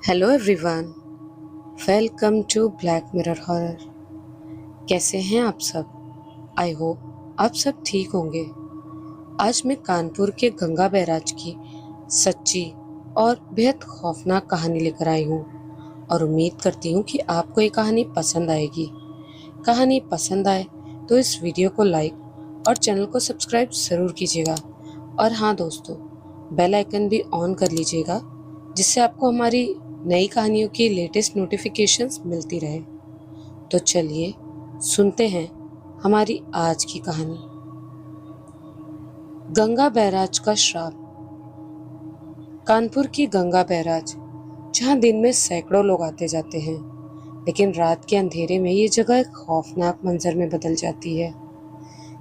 Hello everyone, welcome to Black Mirror horror. कैसे हैं आप सब? आई होप आप सब ठीक होंगे। आज मैं कानपुर के गंगा बैराज की सच्ची और बेहद खौफनाक कहानी लेकर आई हूँ और उम्मीद करती हूँ कि आपको ये कहानी पसंद आएगी। कहानी पसंद आए तो इस वीडियो को लाइक और चैनल को सब्सक्राइब ज़रूर कीजिएगा। और हाँ दोस्तों, बेल आइकन भी ऑन कर लीजिएगा जिससे आपको हमारी नई कहानियों की लेटेस्ट नोटिफिकेशंस मिलती रहे। तो चलिए सुनते हैं हमारी आज की कहानी, गंगा बैराज का श्राप। कानपुर की गंगा बैराज, जहाँ दिन में सैकड़ों लोग आते जाते हैं, लेकिन रात के अंधेरे में ये जगह एक खौफनाक मंजर में बदल जाती है।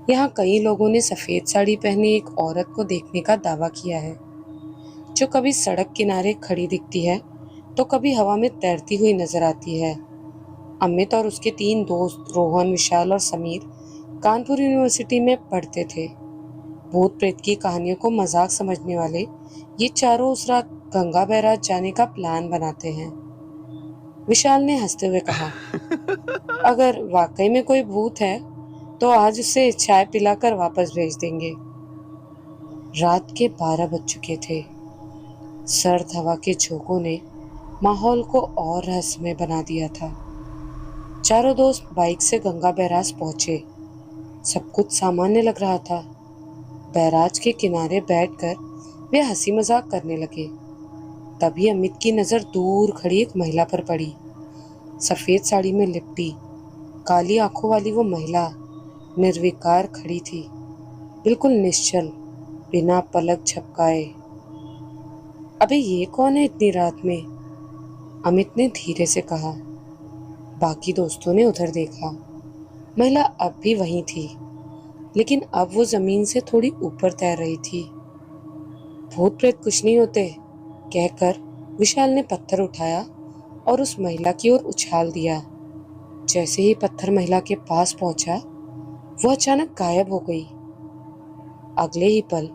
यहाँ कई लोगों ने सफेद साड़ी पहनी एक औरत को देखने का दावा किया है, जो कभी सड़क किनारे खड़ी दिखती है तो कभी हवा में तैरती हुई नजर आती है। अमित और उसके 3 दोस्त रोहन, विशाल और समीर कानपुर यूनिवर्सिटी में पढ़ते थे। भूत प्रेत की कहानियों को मजाक समझने वाले ये चारों उस रात गंगा बैराज जाने का प्लान बनाते हैं। विशाल ने हंसते हुए कहा, अगर वाकई में कोई भूत है तो आज उसे चाय पिलाकर वापस भेज देंगे। रात के 12 बज चुके थे। सर्द हवा के झोंकों ने माहौल को और रहस्यमय बना दिया था। चारों दोस्त बाइक से गंगा बैराज पहुंचे। सब कुछ सामान्य लग रहा था। बैराज के किनारे बैठकर वे हंसी मजाक करने लगे। तभी अमित की नजर दूर खड़ी एक महिला पर पड़ी। सफेद साड़ी में लिपटी, काली आंखों वाली वो महिला निर्विकार खड़ी थी, बिल्कुल निश्चल, बिना पलक झपकाए। अबे ये कौन है इतनी रात में? अमित ने धीरे से कहा। बाकी दोस्तों ने उधर देखा। महिला अब भी वहीं थी, लेकिन अब वो जमीन से थोड़ी ऊपर तैर रही थी। भूत प्रेत कुछ नहीं होते, कहकर विशाल ने पत्थर उठाया और उस महिला की ओर उछाल दिया। जैसे ही पत्थर महिला के पास पहुंचा, वो अचानक गायब हो गई। अगले ही पल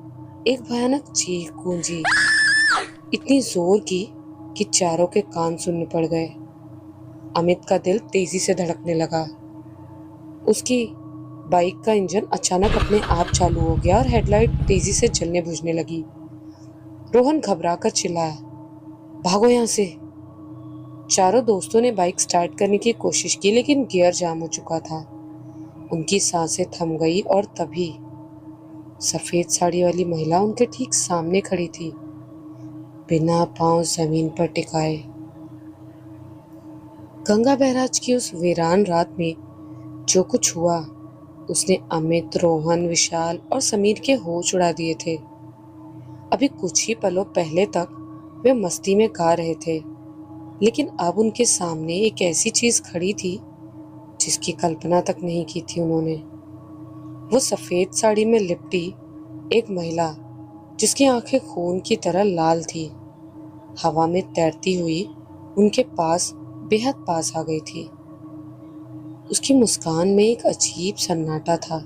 एक भयानक चीख गूंजी, इतनी जोर की कि चारों के कान सुन्न पड़ गए। अमित का दिल तेजी से धड़कने लगा। उसकी बाइक का इंजन अचानक अपने आप चालू हो गया और हेडलाइट तेजी से जलने बुझने लगी। रोहन घबराकर चिल्लाया, भागो यहाँ से। चारों दोस्तों ने बाइक स्टार्ट करने की कोशिश की, लेकिन गियर जाम हो चुका था। उनकी सांसें थम गई और तभी सफेद साड़ी वाली महिला उनके ठीक सामने खड़ी थी, बिना पांव जमीन पर टिकाए। गंगा बैराज की उस वीरान रात में जो कुछ हुआ, उसने अमित, रोहन, विशाल और समीर के होश उड़ा दिए थे। अभी कुछ ही पलों पहले तक वे मस्ती में गा रहे थे, लेकिन अब उनके सामने एक ऐसी चीज खड़ी थी जिसकी कल्पना तक नहीं की थी उन्होंने। वो सफेद साड़ी में लिपटी एक महिला, जिसकी आंखें खून की तरह लाल थी, हवा में तैरती हुई उनके पास, बेहद पास आ गई थी। उसकी मुस्कान में एक अजीब सन्नाटा था,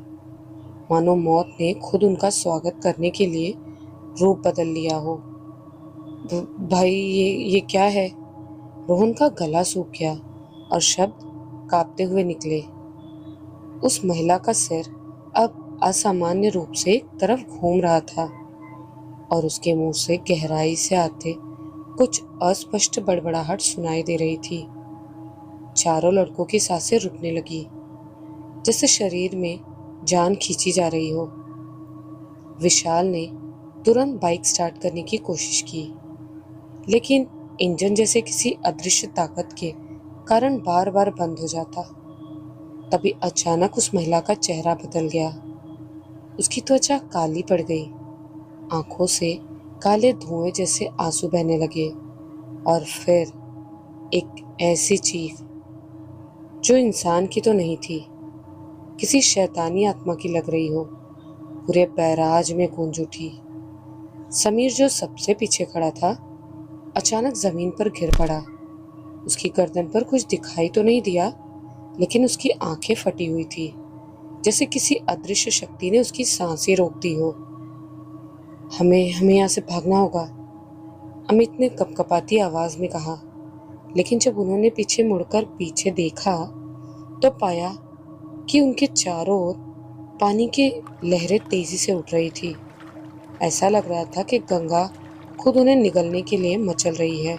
मानो मौत ने खुद उनका स्वागत करने के लिए रूप बदल लिया हो। भाई ये क्या है? रोहन का गला सूख गया और शब्द कांपते हुए निकले। उस महिला का सिर अब असामान्य रूप से एक तरफ घूम रहा था और उसके मुंह से गहराई से आते कुछ अस्पष्ट बड़बड़ाहट सुनाई दे रही थी। चारों लड़कों की सांसें रुकने लगी, जैसे शरीर में जान खींची जा रही हो। विशाल ने तुरंत बाइक स्टार्ट करने की कोशिश की, लेकिन इंजन जैसे किसी अदृश्य ताकत के कारण बार बार बंद हो जाता। तभी अचानक उस महिला का चेहरा बदल गया। उसकी त्वचा काली पड़ गई, आंखों से काले धुएं जैसे आंसू बहने लगे और फिर एक ऐसी चीख जो इंसान की तो नहीं थी, किसी शैतानी आत्मा की लग रही हो, पूरे बैराज में गूंज उठी। समीर, जो सबसे पीछे खड़ा था, अचानक जमीन पर गिर पड़ा। उसकी गर्दन पर कुछ दिखाई तो नहीं दिया, लेकिन उसकी आंखें फटी हुई थी, जैसे किसी अदृश्य शक्ति ने उसकी सांसें रोक दी हो। हमें हमें यहाँ से भागना होगा, अमित ने कपकपाती आवाज में कहा। लेकिन जब उन्होंने पीछे मुड़कर पीछे देखा तो पाया कि उनके चारों ओर पानी की लहरें तेजी से उठ रही थी। ऐसा लग रहा था कि गंगा खुद उन्हें निगलने के लिए मचल रही है।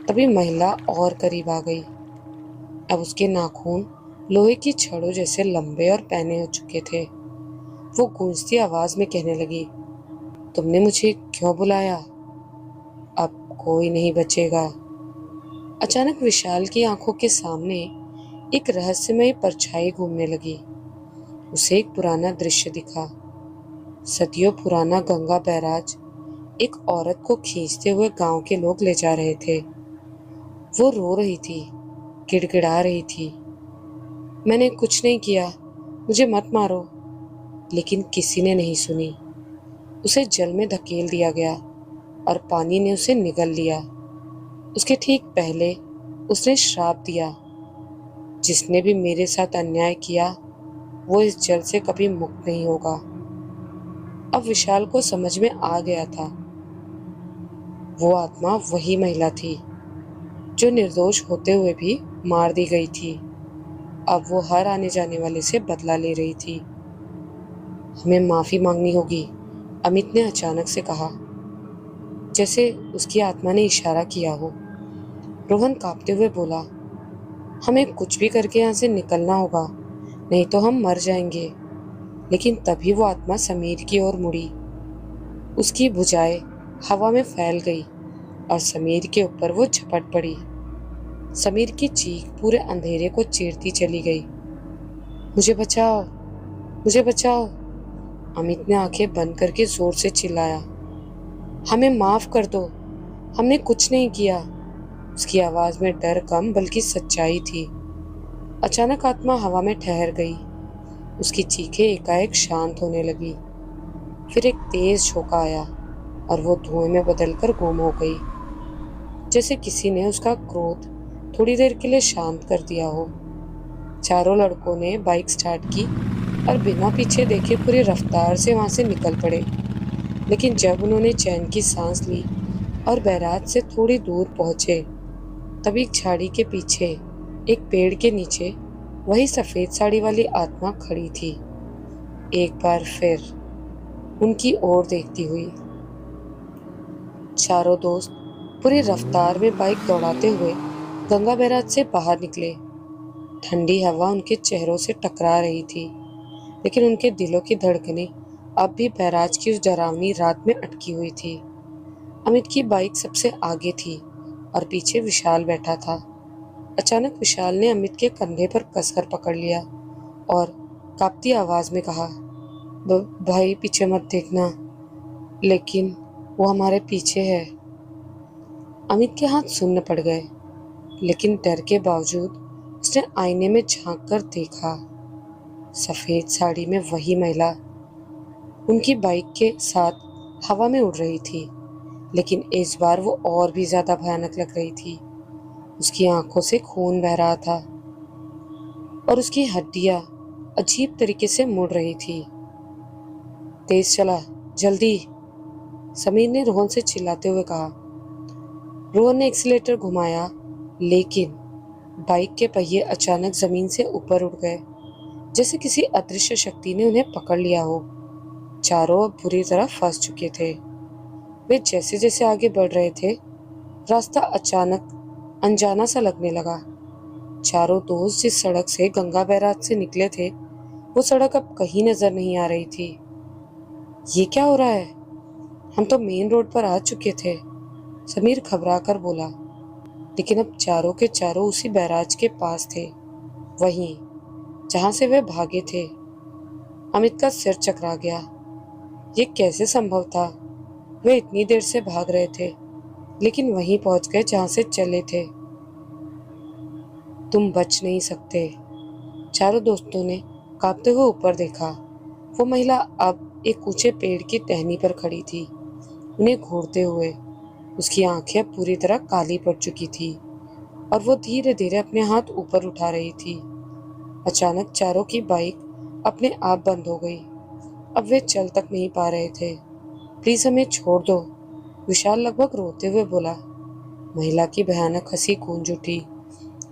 तभी महिला और करीब आ गई। अब उसके नाखून लोहे की छड़ों जैसे लंबे और पैने हो चुके थे। वो गूंजती आवाज में कहने लगी, तुमने मुझे क्यों बुलाया? अब कोई नहीं बचेगा। अचानक विशाल की आंखों के सामने एक रहस्यमय परछाई घूमने लगी। उसे एक पुराना दृश्य दिखा। सदियों पुराना गंगा बैराज एक औरत को खींचते हुए गांव के लोग ले जा रहे थे। वो रो रही थी, गिड़गिड़ा रही थी, मैंने कुछ नहीं किया, मुझे मत मारो। लेकिन किसी ने नहीं सुनी। उसे जल में धकेल दिया गया और पानी ने उसे निगल लिया। उसके ठीक पहले उसने श्राप दिया, जिसने भी मेरे साथ अन्याय किया वो इस जल से कभी मुक्त नहीं होगा। अब विशाल को समझ में आ गया था, वो आत्मा वही महिला थी जो निर्दोष होते हुए भी मार दी गई थी। अब वो हर आने जाने वाले से बदला ले रही थी। हमें माफी मांगनी होगी, अमित ने अचानक से कहा, जैसे उसकी आत्मा ने इशारा किया हो। रोहन कांपते हुए बोला, हमें कुछ भी करके यहाँ से निकलना होगा, नहीं तो हम मर जाएंगे। लेकिन तभी वो आत्मा समीर की ओर मुड़ी। उसकी भुजाएं हवा में फैल गई और समीर के ऊपर वो झपट पड़ी। समीर की चीख पूरे अंधेरे को चीरती चली गई। मुझे बचाओ, मुझे बचाओ। अमित ने आंखें बंद करके जोर से चिल्लाया, हमें माफ कर दो, हमने कुछ नहीं किया। उसकी आवाज में डर कम बल्कि सच्चाई थी। अचानक आत्मा हवा में ठहर गई। उसकी चीखें एकाएक शांत होने लगी। फिर एक तेज झोंका आया और वो धुएं में बदलकर गुम हो गई, जैसे किसी ने उसका क्रोध थोड़ी देर के लिए शांत कर दिया हो। चारों लड़कों ने बाइक स्टार्ट की और बिना पीछे देखे पूरी रफ्तार से वहां से निकल पड़े। लेकिन जब उन्होंने चैन की सांस ली और बैराज से थोड़ी दूर पहुंचे, तभी एक झाड़ी के पीछे एक पेड़ के नीचे वही सफेद साड़ी वाली आत्मा खड़ी थी, एक बार फिर उनकी ओर देखती हुई। चारों दोस्त पूरी रफ्तार में बाइक दौड़ाते हुए गंगा बैराज से बाहर निकले। ठंडी हवा उनके चेहरों से टकरा रही थी, लेकिन उनके दिलों की धड़कनें अब भी बैराज की उस डरावनी रात में अटकी हुई थी। अमित की बाइक सबसे आगे थी और पीछे विशाल बैठा था। अचानक विशाल ने अमित के कंधे पर कसकर पकड़ लिया और कांपती आवाज में कहा, भाई पीछे मत देखना, लेकिन वो हमारे पीछे है। अमित के हाथ सुन्न पड़ गए, लेकिन डर के बावजूद उसने आईने में झांक कर देखा। सफेद साड़ी में वही महिला उनकी बाइक के साथ हवा में उड़ रही थी, लेकिन इस बार वो और भी ज्यादा भयानक लग रही थी। उसकी आंखों से खून बह रहा था और उसकी हड्डियां अजीब तरीके से मुड़ रही थी। तेज चला, जल्दी, समीर ने रोहन से चिल्लाते हुए कहा। रोहन ने एक्सीलेटर घुमाया, लेकिन बाइक के पहिए अचानक जमीन से ऊपर उठ गए, जैसे किसी अदृश्य शक्ति ने उन्हें पकड़ लिया हो। चारों अब बुरी तरह फंस चुके थे। वे जैसे जैसे आगे बढ़ रहे थे, रास्ता अचानक अनजाना सा लगने लगा। चारों दोस्त जिस सड़क से गंगा बैराज से निकले थे, वो सड़क अब कहीं नजर नहीं आ रही थी। ये क्या हो रहा है? हम तो मेन रोड पर आ चुके थे, समीर घबरा कर बोला। लेकिन अब चारों के चारों उसी बैराज के पास थे, वहीं जहां से वे भागे थे। अमित का सिर चकरा गया। ये कैसे संभव था? वे इतनी देर से भाग रहे थे, लेकिन वहीं पहुंच गए जहां से चले थे। तुम बच नहीं सकते। चारों दोस्तों ने कांपते हुए ऊपर देखा। वो महिला अब एक ऊंचे पेड़ की टहनी पर खड़ी थी, उन्हें घूरते हुए। उसकी आंखें पूरी तरह काली पड़ चुकी थी और वो धीरे धीरे अपने हाथ ऊपर उठा रही थी। अचानक चारों की बाइक अपने आप बंद हो गई। अब वे चल तक नहीं पा रहे थे। प्लीज हमें छोड़ दो, विशाल लगभग रोते हुए बोला। महिला की भयानक हंसी गूंज उठी।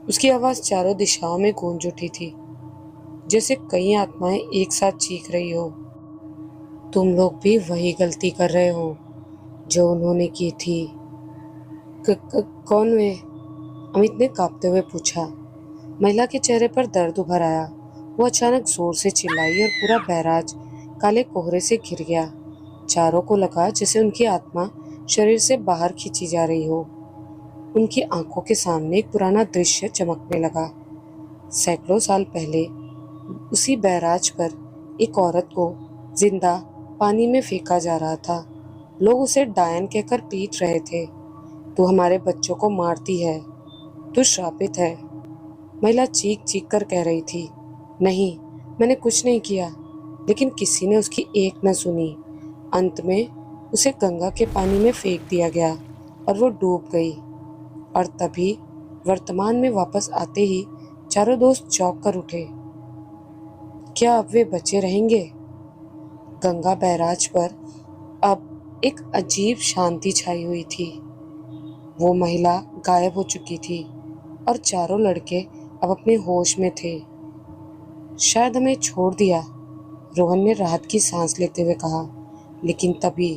उसकी आवाज चारों दिशाओं में गूंज उठी थी, जैसे कई आत्माएं एक साथ चीख रही हो। तुम लोग भी वही गलती कर रहे हो जो उन्होंने की थी। कौन वे? अमित ने कांपते हुए पूछा। महिला के चेहरे पर दर्द उभर आया। वो अचानक जोर से चिल्लाई और पूरा बैराज काले कोहरे से घिर गया। चारों को लगा जैसे उनकी आत्मा शरीर से बाहर खींची जा रही हो। उनकी आंखों के सामने एक पुराना दृश्य चमकने लगा। सैकड़ों साल पहले उसी बैराज पर एक औरत को जिंदा पानी में फेंका जा रहा था। लोग उसे डायन कहकर पीट रहे थे। तू हमारे बच्चों को मारती है, तू श्रापित है। महिला चीख चीख कर कह रही थी, नहीं, मैंने कुछ नहीं किया। लेकिन किसी ने उसकी एक न सुनी। अंत में उसे गंगा के पानी में फेंक दिया गया और वो डूब गई। और तभी वर्तमान में वापस आते ही चारों दोस्त चौंक कर उठे। क्या अब वे बचे रहेंगे? गंगा बैराज पर अब एक अजीब शांति छाई हुई थी। वो महिला गायब हो चुकी थी और चारों लड़के अब अपने होश में थे। शायद हमें छोड़ दिया, रोहन ने राहत की सांस लेते हुए कहा। लेकिन तभी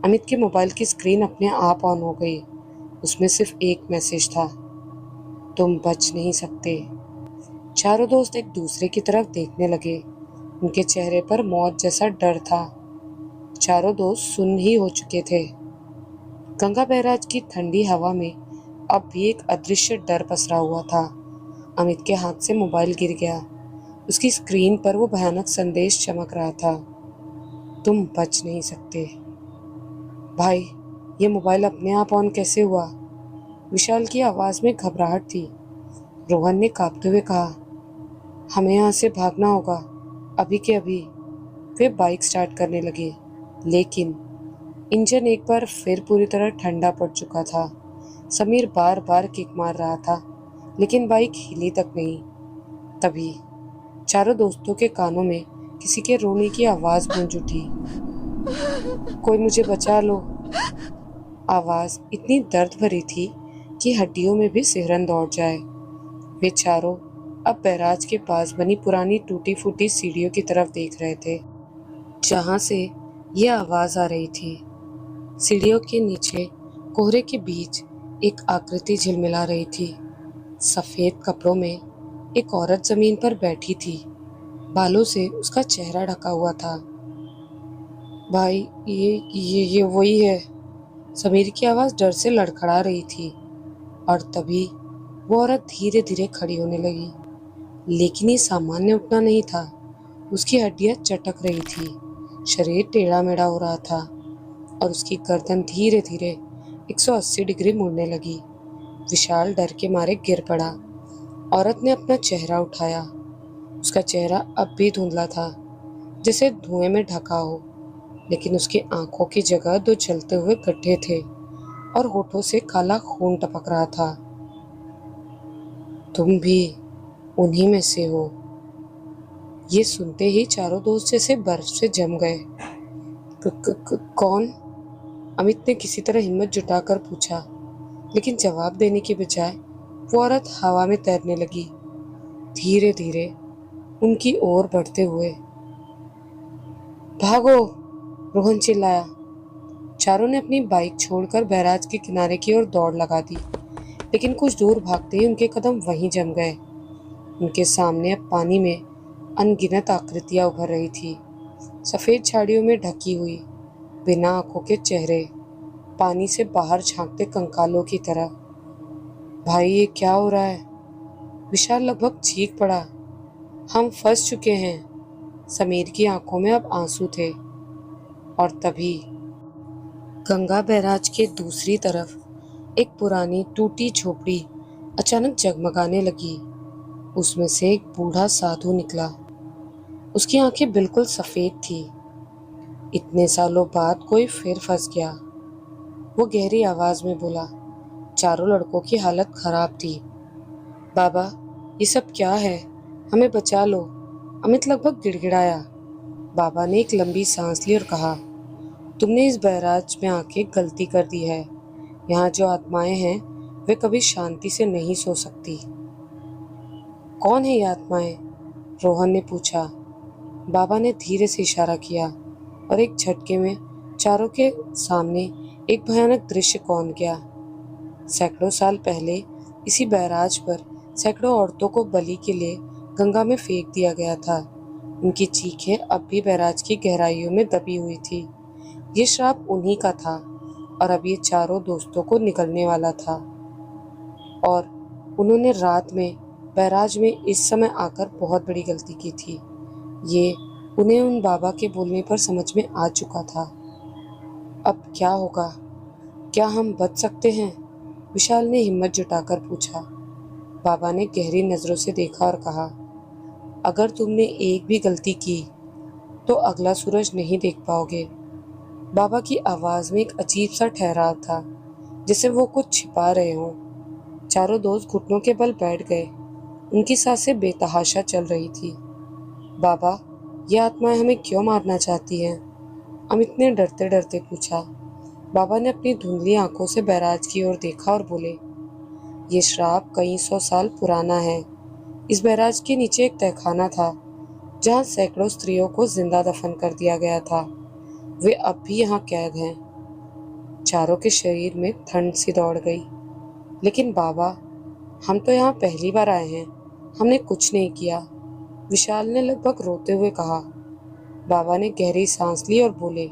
अमित के मोबाइल की स्क्रीन अपने आप ऑन हो गई। उसमें सिर्फ एक मैसेज था, तुम बच नहीं सकते। चारों दोस्त एक दूसरे की तरफ देखने लगे। उनके चेहरे पर मौत जैसा डर था। चारों दोस्त सुन्न ही हो चुके थे। गंगा बैराज की ठंडी हवा में अब भी एक अदृश्य डर पसरा हुआ था। अमित के हाथ से मोबाइल गिर गया। उसकी स्क्रीन पर वो भयानक संदेश चमक रहा था, तुम बच नहीं सकते। भाई, ये मोबाइल अपने आप ऑन कैसे हुआ? विशाल की आवाज में घबराहट थी। रोहन ने कांपते हुए कहा, हमें यहाँ से भागना होगा, अभी के अभी। वे बाइक स्टार्ट करने लगे, लेकिन इंजन एक बार फिर पूरी तरह ठंडा पड़ चुका था। समीर बार बार किक मार रहा था, लेकिन बाइक हिली तक नहीं। तभी चारों दोस्तों के कानों में किसी के रोने की आवाज गूंज उठी। कोई मुझे बचा लो। आवाज इतनी दर्द भरी थी कि हड्डियों में भी सिहरन दौड़ जाए। वे चारों अब बैराज के पास बनी पुरानी टूटी फूटी सीढ़ियों की तरफ देख रहे थे, जहां से ये आवाज आ रही थी। सीढ़ियों के नीचे कोहरे के बीच एक आकृति झिलमिला रही थी। सफेद कपड़ों में एक औरत जमीन पर बैठी थी। बालों से उसका चेहरा ढका हुआ था। भाई, ये वही है। समीर की आवाज डर से लड़खड़ा रही थी। और तभी वो औरत धीरे धीरे खड़ी होने लगी। लेकिन ये सामान्य उठना नहीं था। उसकी हड्डियां चटक रही थी, शरीर टेढ़ा मेढ़ा हो रहा था और उसकी गर्दन धीरे धीरे 180 डिग्री मुड़ने लगी। विशाल डर के मारे गिर पड़ा। औरत ने अपना चेहरा उठाया। उसका चेहरा अब भी धुंधला था, जैसे धुएं में ढका हो, लेकिन उसकी आंखों की जगह दो जलते हुए गड्ढे थे और होठों से काला खून टपक रहा था। तुम भी उन्हीं में से हो। ये सुनते ही चारों दोस्त जैसे बर्फ से जम गए। कौन? अमित ने किसी तरह हिम्मत जुटाकर पूछा, लेकिन जवाब देने के बजाय वो औरत हवा में तैरने लगी, धीरे धीरे उनकी ओर बढ़ते हुए। भागो! रोहन चिल्लाया। चारों ने अपनी बाइक छोड़कर बैराज के किनारे की ओर दौड़ लगा दी, लेकिन कुछ दूर भागते ही उनके कदम वहीं जम गए। उनके सामने अब पानी में अनगिनत आकृतियां उभर रही थी, सफेद झाड़ियों में ढकी हुई, बिना आंखों के चेहरे, पानी से बाहर झांकते कंकालों की तरह। भाई, ये क्या हो रहा है? विशाल लगभग चीख पड़ा। हम फंस चुके हैं। समीर की आंखों में अब आंसू थे। और तभी गंगा बैराज के दूसरी तरफ एक पुरानी टूटी झोपड़ी अचानक जगमगाने लगी। उसमें से एक बूढ़ा साधु निकला। उसकी आंखें बिल्कुल सफेद थी। इतने सालों बाद कोई फिर फंस गया, वो गहरी आवाज में बोला। चारों लड़कों की हालत खराब थी। बाबा, ये सब क्या है? हमें बचा लो। अमित लगभग गिड़गिड़ाया। बाबा ने एक लंबी सांस ली और कहा, तुमने इस बैराज में आके गलती कर दी है, यहाँ जो आत्माएं हैं वे कभी शांति से नहीं सो सकती। कौन है ये आत्माएं? रोहन ने पूछा। बाबा ने धीरे से इशारा किया और एक झटके में चारों के सामने एक भयानक दृश्य कौन गया। सैकड़ों साल पहले इसी बैराज पर सैकड़ों औरतों को बलि के लिए गंगा में फेंक दिया गया था। उनकी चीखें अब भी बैराज की गहराइयों में दबी हुई थी। ये श्राप उन्हीं का था और अब ये चारों दोस्तों को निकलने वाला था। और उन्होंने रात में बैराज में इस समय आकर बहुत बड़ी गलती की थी। ये उन्हें उन बाबा के बोलने पर समझ में आ चुका था। अब क्या होगा? क्या हम बच सकते हैं? विशाल ने हिम्मत जुटाकर पूछा। बाबा ने गहरी नजरों से देखा और कहा, अगर तुमने एक भी गलती की तो अगला सूरज नहीं देख पाओगे। बाबा की आवाज में एक अजीब सा ठहराव था, जिसे वो कुछ छिपा रहे हों। चारों दोस्त घुटनों के बल बैठ गए। उनकी सांसें बेतहाशा चल रही थी। बाबा, ये आत्माएं हमें क्यों मारना चाहती हैं? अमित ने डरते डरते पूछा। बाबा ने अपनी धुंधली आंखों से बैराज की ओर देखा और बोले, ये श्राप कई 100 साल पुराना है। इस बैराज के नीचे एक तहखाना था, जहाँ सैकड़ों स्त्रियों को जिंदा दफन कर दिया गया था। वे अब भी यहाँ कैद हैं। चारों के शरीर में ठंड सी दौड़ गई। लेकिन बाबा, हम तो यहाँ पहली बार आए हैं, हमने कुछ नहीं किया, विशाल ने लगभग रोते हुए कहा। बाबा ने गहरी सांस ली और बोले,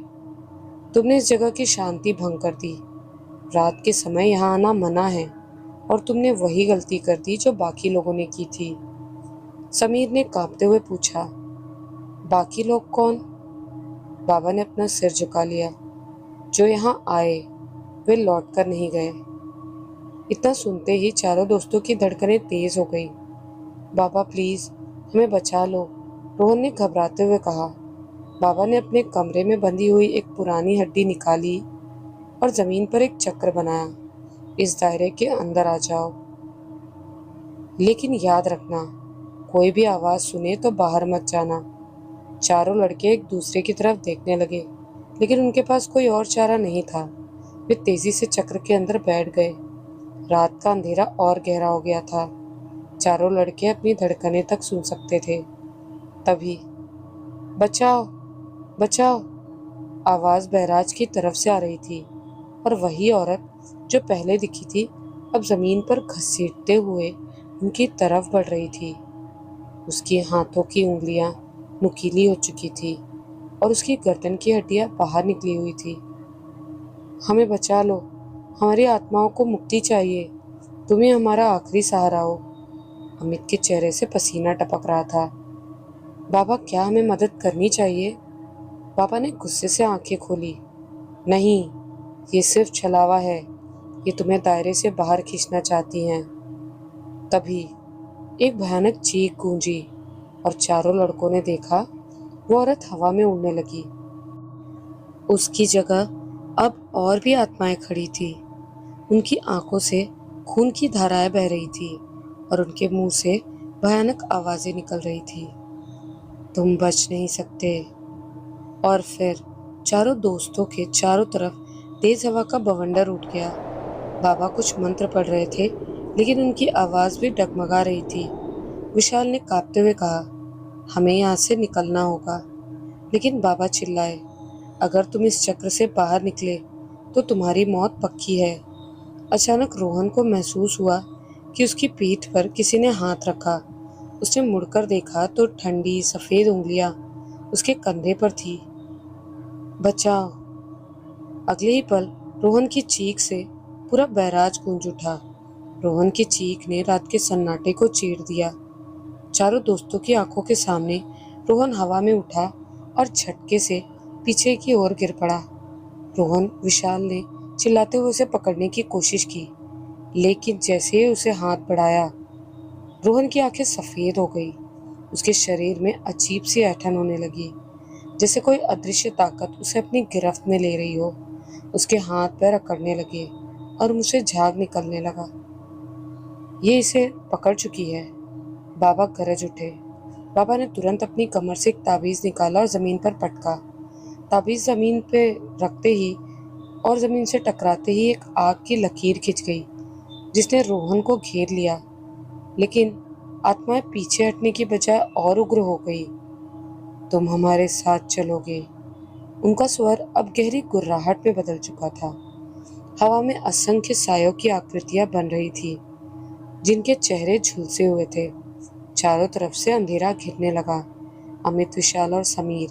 तुमने इस जगह की शांति भंग कर दी। रात के समय यहाँ आना मना है और तुमने वही गलती कर दी जो बाकी लोगों ने की थी। समीर ने कांपते हुए पूछा, बाकी लोग कौन? बाबा ने अपना सिर झुका लिया। जो यहाँ आए वे लौट कर नहीं गए। इतना सुनते ही चारों दोस्तों की धड़कनें तेज हो गई। बाबा प्लीज हमें बचा लो, रोहन ने घबराते हुए कहा। बाबा ने अपने कमरे में बंधी हुई एक पुरानी हड्डी निकाली और जमीन पर एक चक्र बनाया। इस दायरे के अंदर आ जाओ, लेकिन याद रखना, कोई भी आवाज सुने तो बाहर मत जाना। चारों लड़के एक दूसरे की तरफ देखने लगे, लेकिन उनके पास कोई और चारा नहीं था। वे तेजी से चक्र के अंदर बैठ गए। रात का अंधेरा और गहरा हो गया था। चारों लड़के अपनी धड़कनें तक सुन सकते थे। तभी बचाओ बचाओ, आवाज बैराज की तरफ से आ रही थी और वही औरत जो पहले दिखी थी अब जमीन पर घसीटते हुए उनकी तरफ बढ़ रही थी। उसकी हाथों की उंगलियां नुकीली हो चुकी थी और उसकी गर्दन की हड्डियां बाहर निकली हुई थी। हमें बचा लो, हमारी आत्माओं को मुक्ति चाहिए, तुम ही हमारा आखिरी सहारा हो। अमित के चेहरे से पसीना टपक रहा था। बाबा, क्या हमें मदद करनी चाहिए? बाबा ने गुस्से से आंखें खोली। नहीं, ये सिर्फ छलावा है, ये तुम्हें दायरे से बाहर खींचना चाहती हैं। तभी एक भयानक चीख गूंजी और चारों लड़कों ने देखा वो औरत हवा में उड़ने लगी। उसकी जगह अब और भी आत्माएं खड़ी थी। उनकी आंखों से खून की धाराएं बह रही थी और उनके मुंह से भयानक आवाजें निकल रही थी। तुम बच नहीं सकते। और फिर चारों दोस्तों के चारों तरफ तेज हवा का बवंडर उठ गया। बाबा कुछ मंत्र पढ़ रहे थे, लेकिन उनकी आवाज भी डगमगा रही थी। विशाल ने कांपते हुए कहा, हमें यहाँ से निकलना होगा। लेकिन बाबा चिल्लाए, अगर तुम इस चक्र से बाहर निकले तो तुम्हारी मौत पक्की है। अचानक रोहन को महसूस हुआ कि उसकी पीठ पर किसी ने हाथ रखा। उसने मुड़कर देखा तो ठंडी सफेद उंगलियां उसके कंधे पर थी। बचाओ! अगले ही पल रोहन की चीख से पूरा बैराज गूंज उठा। रोहन की चीख ने रात के सन्नाटे को चीर दिया। चारों दोस्तों की आंखों के सामने रोहन हवा में उठा और झटके से पीछे की ओर गिर पड़ा। रोहन, विशाल ने चिल्लाते हुए उसे पकड़ने की कोशिश की, लेकिन जैसे ही उसे हाथ बढ़ाया, रोहन की आंखें सफेद हो गई। उसके शरीर में अजीब सी ऐंठन होने लगी, जैसे कोई अदृश्य ताकत उसे अपनी गिरफ्त में ले रही हो। उसके हाथ पैर अकड़ने लगे और मुंह से झाग निकलने लगा। ये इसे पकड़ चुकी है, बाबा गरज उठे। बाबा ने तुरंत अपनी कमर से एक ताबीज निकाला और जमीन पर पटका। ताबीज जमीन पे रखते ही और जमीन से टकराते ही एक आग की लकीर खिंच गई जिसने रोहन को घेर लिया। लेकिन आत्माएं पीछे हटने की बजाय और उग्र हो गई। तुम हमारे साथ चलोगे। उनका स्वर अब गहरी गुर्राहट में बदल चुका था। हवा में असंख्य सायों की आकृतियां बन रही थी जिनके चेहरे झुलसे हुए थे। चारों तरफ से अंधेरा घिरने लगा। अमित, विशाल और समीर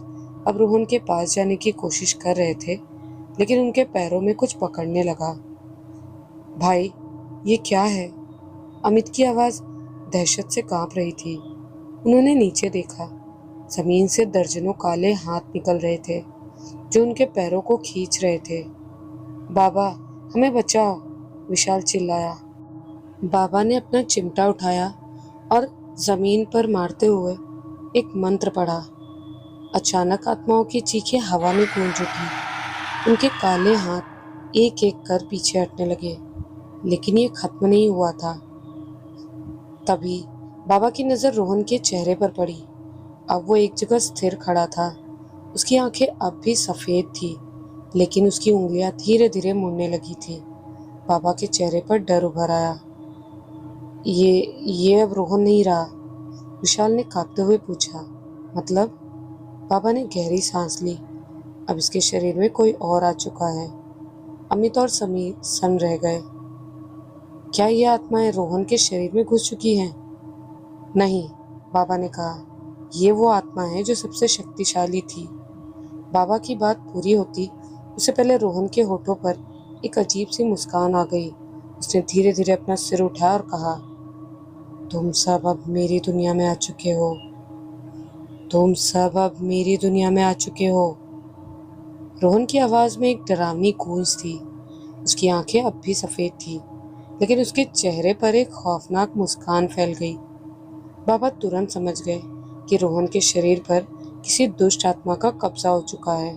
अब रोहन के पास जाने की कोशिश कर रहे थे, लेकिन उनके पैरों में कुछ पकड़ने लगा। भाई, ये क्या है? अमित की आवाज दहशत से कांप रही थी। उन्होंने नीचे देखा। जमीन से दर्जनों काले हाथ निकल रहे थे जो उनके पैरों को खींच रहे थे। बाबा, हमें बचाओ! विशाल चिल्लाया। बाबा ने अपना चिमटा उठाया और जमीन पर मारते हुए एक मंत्र पढ़ा। अचानक आत्माओं की चीखें हवा में गूंज उठी। उनके काले हाथ एक एक कर पीछे हटने लगे, लेकिन ये खत्म नहीं हुआ था। तभी बाबा की नजर रोहन के चेहरे पर पड़ी। अब वो एक जगह स्थिर खड़ा था। उसकी आंखें अब भी सफेद थी, लेकिन उसकी उंगलियां धीरे धीरे मुड़ने लगी थी। बाबा के चेहरे पर डर उभर आया। ये अब रोहन नहीं रहा, विशाल ने कांपते हुए पूछा। मतलब? बाबा ने गहरी सांस ली। अब इसके शरीर में कोई और आ चुका है। अमित और समीर सन रह गए। क्या ये आत्माएं रोहन के शरीर में घुस चुकी हैं? नहीं, बाबा ने कहा। ये वो आत्मा है जो सबसे शक्तिशाली थी। बाबा की बात पूरी होती उससे पहले रोहन के होठों पर एक अजीब सी मुस्कान आ गई। उसने धीरे धीरे अपना सिर उठाया और कहा, तुम सब अब मेरी दुनिया में आ चुके हो। तुम सब अब मेरी दुनिया में आ चुके हो। रोहन की आवाज में एक डरावनी गूंज थी। उसकी आंखें अब भी सफेद थी, लेकिन उसके चेहरे पर एक खौफनाक मुस्कान फैल गई। बाबा तुरंत समझ गए कि रोहन के शरीर पर किसी दुष्ट आत्मा का कब्जा हो चुका है।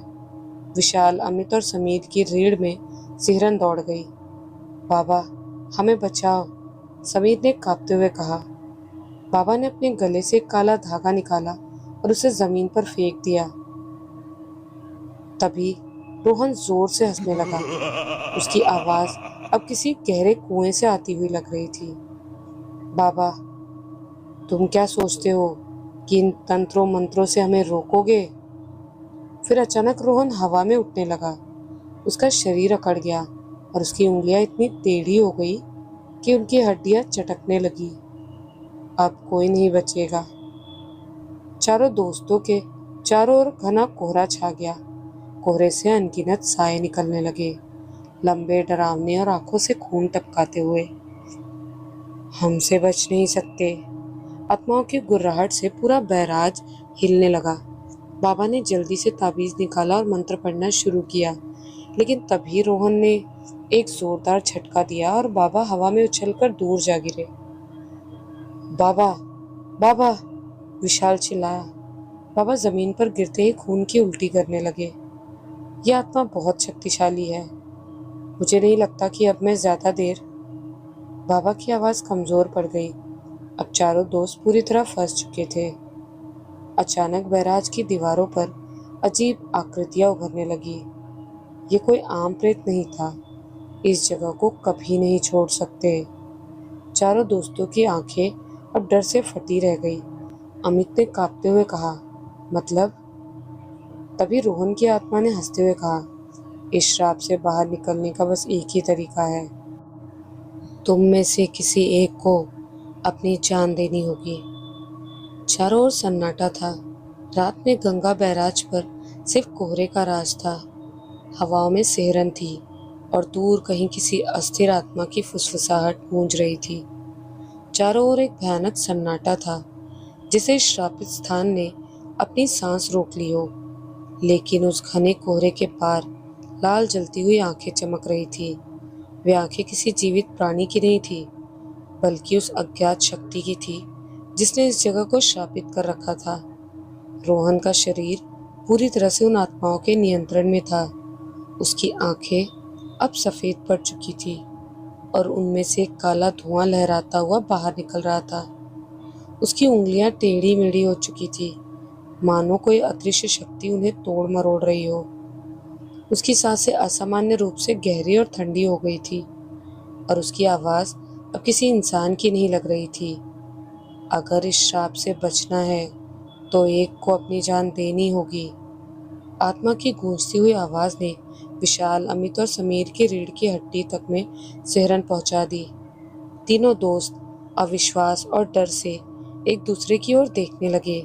विशाल, अमित और समीर की रीढ़ में सिहरन दौड़ गई। बाबा, हमें बचाओ! समीर ने कांपते हुए कहा। बाबा ने अपने गले से एक काला धागा निकाला और उसे जमीन पर फेंक दिया। तभी रोहन जोर से हंसने लगा। उसकी आवाज अब किसी गहरे कुएं से आती हुई लग रही थी। बाबा, तुम क्या सोचते हो कि इन तंत्रों मंत्रों से हमें रोकोगे? फिर अचानक रोहन हवा में उठने लगा। उसका शरीर अकड़ गया और उसकी उंगलियां इतनी टेढ़ी हो गई कि उनकी हड्डियां चटकने लगी। अब कोई नहीं बचेगा। चारों दोस्तों के चारों ओर घना कोहरा छा गया। कोहरे से अनगिनत साए निकलने लगे, लंबे, डरावने और आंखों से खून टपकाते हुए। हमसे बच नहीं सकते। आत्माओं की गुर्राहट से पूरा बैराज हिलने लगा। बाबा ने जल्दी से ताबीज निकाला और मंत्र पढ़ना शुरू किया, लेकिन तभी रोहन ने एक जोरदार झटका दिया और बाबा हवा में उछलकर दूर जा गिरे। बाबा, बाबा! विशाल चिल्लाया। बाबा जमीन पर गिरते ही खून की उल्टी करने लगे। यह आत्मा बहुत शक्तिशाली है। मुझे नहीं लगता कि अब मैं ज्यादा देर। बाबा की आवाज कमजोर पड़ गई। अब चारों दोस्त पूरी तरह फंस चुके थे। अचानक बैराज की दीवारों पर अजीब आकृतियां उभरने लगी। ये कोई आम प्रेत नहीं था। इस जगह को कभी नहीं छोड़ सकते। चारों दोस्तों की आंखें अब डर से फटी रह गई। अमित ने कांपते हुए कहा, मतलब? तभी रोहन की आत्मा ने हंसते हुए कहा, इस श्राप से बाहर निकलने का बस एक ही तरीका है। तुम में से किसी एक को अपनी जान देनी होगी। चारों ओर सन्नाटा था। रात में गंगा बैराज पर सिर्फ कोहरे का राज था। हवाओं में सिहरन थी और दूर कहीं किसी अस्थिर आत्मा की फुसफुसाहट गूंज रही थी। चारों ओर एक भयानक सन्नाटा था, जिसे इस श्रापित स्थान ने अपनी सांस रोक ली हो। लेकिन उस घने कोहरे के पार लाल जलती हुई आंखें चमक रही थी। वे आंखें किसी जीवित प्राणी की नहीं थी, बल्कि उस अज्ञात शक्ति की थी जिसने इस जगह को श्रापित कर रखा था। रोहन का शरीर पूरी तरह से उन आत्माओं के नियंत्रण में था। उसकी आंखें अब सफेद पड़ चुकी थी और उनमें से एक काला धुआं लहराता हुआ बाहर निकल रहा था। उसकी उंगलियां टेढ़ी मेढ़ी हो चुकी थी, मानो कोई अदृश्य शक्ति उन्हें तोड़ मरोड़ रही हो। उसकी सांसें असामान्य रूप से गहरी और ठंडी हो गई थी और उसकी आवाज़ अब किसी इंसान की नहीं लग रही थी। अगर इस श्राप से बचना है तो एक को अपनी जान देनी होगी। आत्मा की गूंजती हुई आवाज़ ने विशाल, अमित और समीर की रीढ़ की हड्डी तक में सिहरन पहुंचा दी। तीनों दोस्त अविश्वास और डर से एक दूसरे की ओर देखने लगे।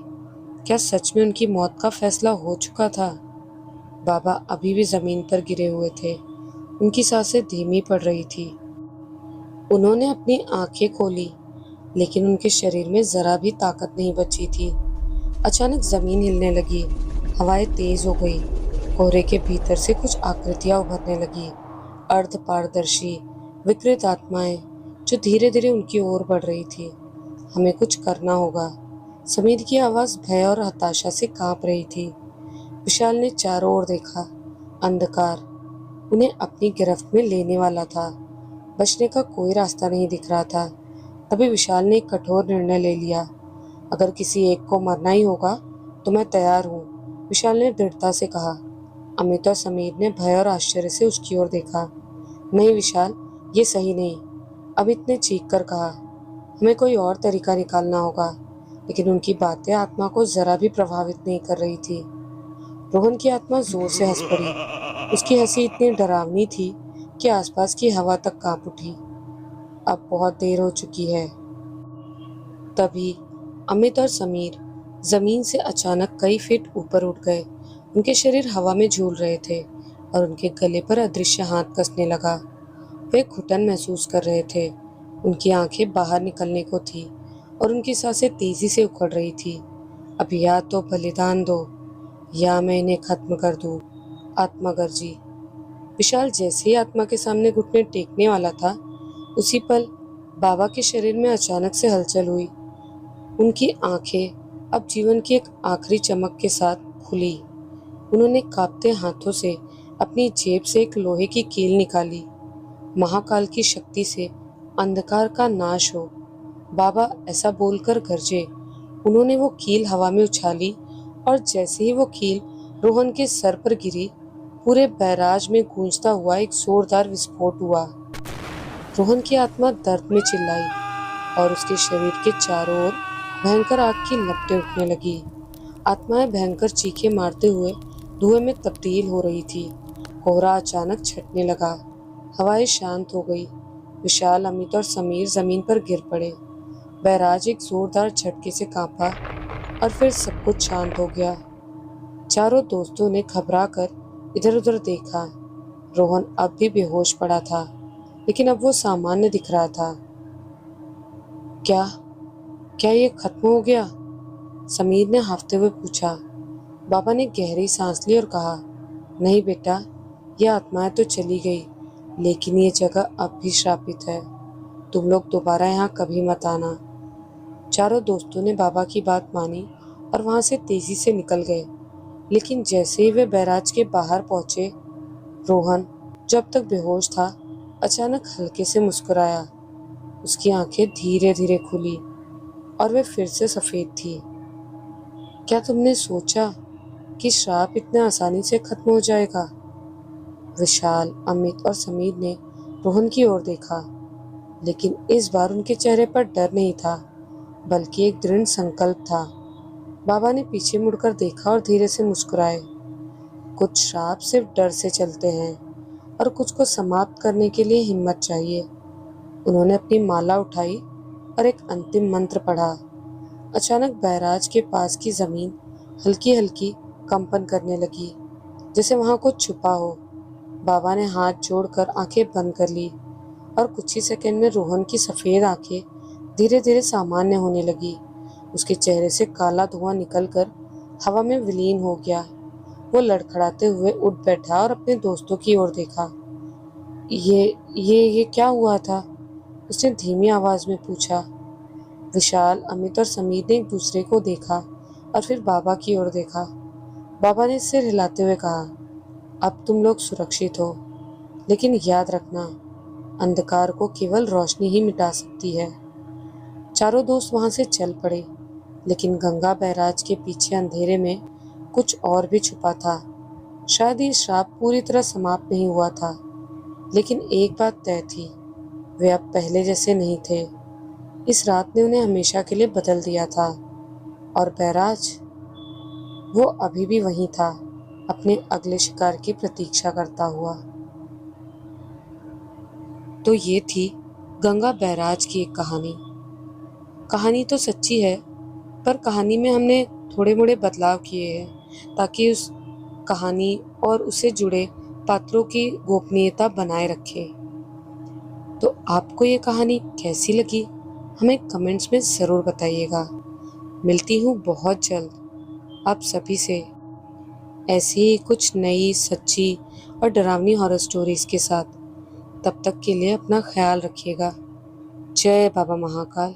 क्या सच में उनकी मौत का फैसला हो चुका था? बाबा अभी भी जमीन पर गिरे हुए थे। उनकी सांसें धीमी पड़ रही थी। उन्होंने अपनी आंखें खोली, लेकिन उनके शरीर में जरा भी ताकत नहीं बची थी। अचानक जमीन हिलने लगी, हवाएं तेज हो गई, कोहरे के भीतर से कुछ आकृतियां उभरने लगी, अर्ध पारदर्शी विकृत आत्माएं जो धीरे धीरे उनकी ओर बढ़ रही थी। हमें कुछ करना होगा। समीर की आवाज भय और हताशा से कांप रही थी। विशाल ने चारों ओर देखा। अंधकार उन्हें अपनी गिरफ्त में लेने वाला था। बचने का कोई रास्ता नहीं दिख रहा था। तभी विशाल ने एक कठोर निर्णय ले लिया। अगर किसी एक को मरना ही होगा तो मैं तैयार हूँ, विशाल ने दृढ़ता से कहा। अमित और समीर ने भय और आश्चर्य से उसकी ओर देखा। नहीं विशाल, ये सही नहीं, अमित ने चीख कर कहा। हमें कोई और तरीका निकालना होगा। लेकिन उनकी बातें आत्मा को जरा भी प्रभावित नहीं कर रही थी। रोहन की आत्मा जोर से हंस पड़ी। उसकी हंसी इतनी डरावनी थी कि आसपास की हवा तक कांप उठी। अब बहुत देर हो चुकी है। तभी अमित और समीर जमीन से अचानक कई फीट ऊपर उठ गए। उनके शरीर हवा में झूल रहे थे और उनके गले पर अदृश्य हाथ कसने लगा। वे घुटन महसूस कर रहे थे। उनकी आंखें बाहर निकलने को थी और उनकी सांसें तेजी से उखड़ रही थी। अब या तो बलिदान दो या मैं इन्हें खत्म कर दूं, आत्मा गर्जी। विशाल जैसे ही आत्मा के सामने घुटने टेकने वाला था, उसी पल बाबा के शरीर में अचानक से हलचल हुई। उनकी आंखें अब जीवन की एक आखिरी चमक के साथ खुली। उन्होंने कांपते हाथों से अपनी जेब से एक लोहे की कील निकाली। महाकाल की शक्ति से अंधकार का नाश हो, बाबा ऐसा बोलकर गरजे। उन्होंने वो कील हवा में उछाली और जैसे ही वो कील रोहन के सर पर गिरी, पूरे बैराज में गूंजता हुआ एक जोरदार विस्फोट हुआ। रोहन की आत्मा दर्द में चिल्लाई और उसके शरीर के चारों ओर भयंकर आग की लपटें उठने लगी। आत्माएं भयंकर चीखें मारते हुए धुएं में तब्दील हो रही थी। कोहरा अचानक छटने लगा। हवाएं शांत हो गई। विशाल, अमित और समीर जमीन पर गिर पड़े। बैराज एक जोरदार झटके से कांपा और फिर सब कुछ शांत हो गया। चारों दोस्तों ने घबरा कर इधर उधर देखा। रोहन अब भी बेहोश पड़ा था, लेकिन अब वो सामान्य दिख रहा था। क्या क्या ये खत्म हो गया? समीर ने हांफते हुए पूछा। बाबा ने गहरी सांस ली और कहा, नहीं बेटा, यह आत्माएं तो चली गई, लेकिन ये जगह अब भी श्रापित है। तुम लोग दोबारा यहाँ कभी मत आना। चारों दोस्तों ने बाबा की बात मानी और वहां से तेजी से निकल गए। लेकिन जैसे ही वे बैराज के बाहर पहुंचे, रोहन, जो अब तक बेहोश था, अचानक हल्के से मुस्कुराया। उसकी आंखें धीरे धीरे खुली और वे फिर से सफेद थी। क्या तुमने सोचा कि श्राप इतने आसानी से खत्म हो जाएगा? विशाल, अमित और समीर ने रोहन की ओर देखा, लेकिन इस बार उनके चेहरे पर डर नहीं था, बल्कि एक दृढ़ संकल्प था। बाबा ने पीछे मुड़कर देखा और धीरे से मुस्कुराए। कुछ श्राप सिर्फ डर से चलते हैं और कुछ को समाप्त करने के लिए हिम्मत चाहिए। उन्होंने अपनी माला उठाई और एक अंतिम मंत्र पढ़ा। अचानक बैराज के पास की जमीन हल्की हल्की कंपन करने लगी, जैसे वहां कुछ छुपा हो। बाबा ने हाथ जोड़कर आंखें बंद कर ली और कुछ ही सेकंड में रोहन की सफेद आंखें धीरे धीरे सामान्य होने लगी। उसके चेहरे से काला धुआं निकलकर हवा में विलीन हो गया। वो लड़खड़ाते हुए उठ बैठा और अपने दोस्तों की ओर देखा। ये क्या हुआ था? उसने धीमी आवाज में पूछा। विशाल, अमित और समीर ने एक दूसरे को देखा और फिर बाबा की ओर देखा। बाबा ने सिर हिलाते हुए कहा, अब तुम लोग सुरक्षित हो, लेकिन याद रखना, अंधकार को केवल रोशनी ही मिटा सकती है। चारों दोस्त वहां से चल पड़े, लेकिन गंगा बैराज के पीछे अंधेरे में कुछ और भी छुपा था। शायद ये श्राप पूरी तरह समाप्त नहीं हुआ था, लेकिन एक बात तय थी, वे अब पहले जैसे नहीं थे। इस रात ने उन्हें हमेशा के लिए बदल दिया था। और बैराज, वो अभी भी वहीं था, अपने अगले शिकार की प्रतीक्षा करता हुआ। तो ये थी गंगा बैराज की एक कहानी। कहानी तो सच्ची है, पर कहानी में हमने थोड़े मोड़े बदलाव किए हैं ताकि उस कहानी और उससे जुड़े पात्रों की गोपनीयता बनाए रखे। तो आपको ये कहानी कैसी लगी, हमें कमेंट्स में ज़रूर बताइएगा। मिलती हूँ बहुत जल्द आप सभी से, ऐसी ही कुछ नई, सच्ची और डरावनी हॉरर स्टोरीज के साथ। तब तक के लिए अपना ख्याल रखिएगा। जय बाबा महाकाल।